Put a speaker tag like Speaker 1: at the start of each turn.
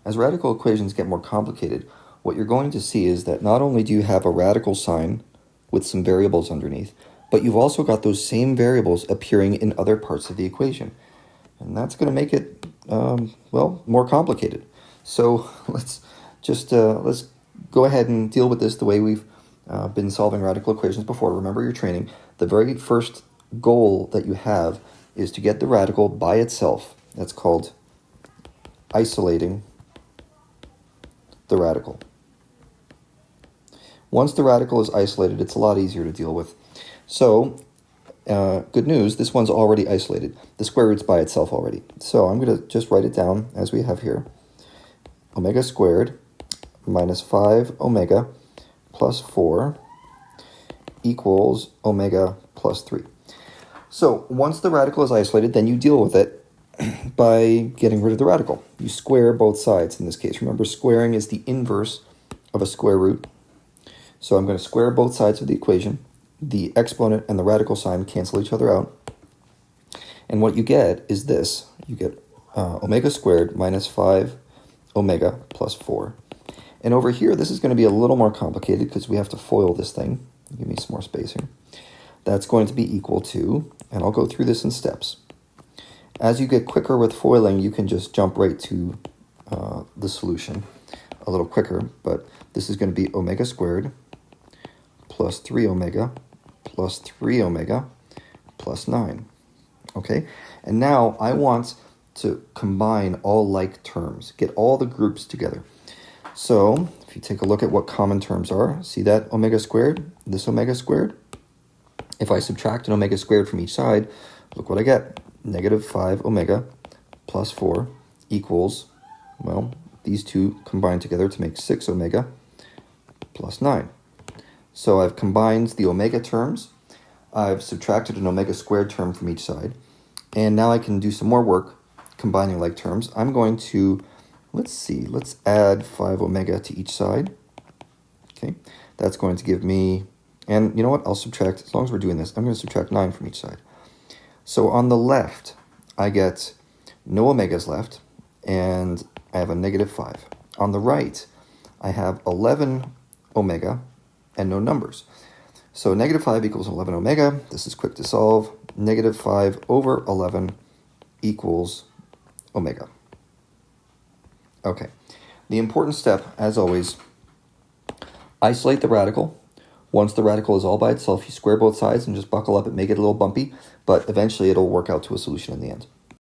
Speaker 1: as radical equations get more complicated, what you're going to see is that not only do you have a radical sign with some variables underneath, but you've also got those same variables appearing in other parts of the equation. And that's going to make it, well, more complicated. So let's go ahead and deal with this the way we've been solving radical equations before. Remember your training. The very first goal that you have is to get the radical by itself. That's called isolating the radical. Once the radical is isolated, it's a lot easier to deal with. So, good news, this one's already isolated. The square root's by itself already. So I'm going to just write it down as we have here. Omega squared minus 5 omega plus 4 equals omega plus 3. So once the radical is isolated, then you deal with it by getting rid of the radical. You square both sides in this case. Remember, squaring is the inverse of a square root. So I'm going to square both sides of the equation. The exponent and the radical sign cancel each other out. And what you get is this. You get omega squared minus 5 omega plus 4. And over here, this is going to be a little more complicated because we have to FOIL this thing. Give me some more space here. That's going to be equal to, and I'll go through this in steps. As you get quicker with foiling, you can just jump right to the solution a little quicker. But this is going to be omega squared plus 3 omega plus 3 omega plus 9. Okay? And now I want to combine all like terms, get all the groups together. So if you take a look at what common terms are, see that omega squared, this omega squared? If I subtract an omega squared from each side, look what I get. Negative 5 omega plus 4 equals, well, these two combine together to make 6 omega plus 9. So I've combined the omega terms. I've subtracted an omega squared term from each side. And now I can do some more work combining like terms. I'm going to, let's add 5 omega to each side. Okay, that's going to give me, and you know what, I'll subtract, as long as we're doing this, I'm going to subtract 9 from each side. So on the left, I get no omegas left, and I have a negative 5. On the right, I have 11 omega and no numbers. So negative 5 equals 11 omega. This is quick to solve. Negative 5 over 11 equals omega. Okay, the important step, as always, isolate the radical. Once the radical is all by itself, you square both sides and just buckle up and make it a little bumpy, but eventually it'll work out to a solution in the end.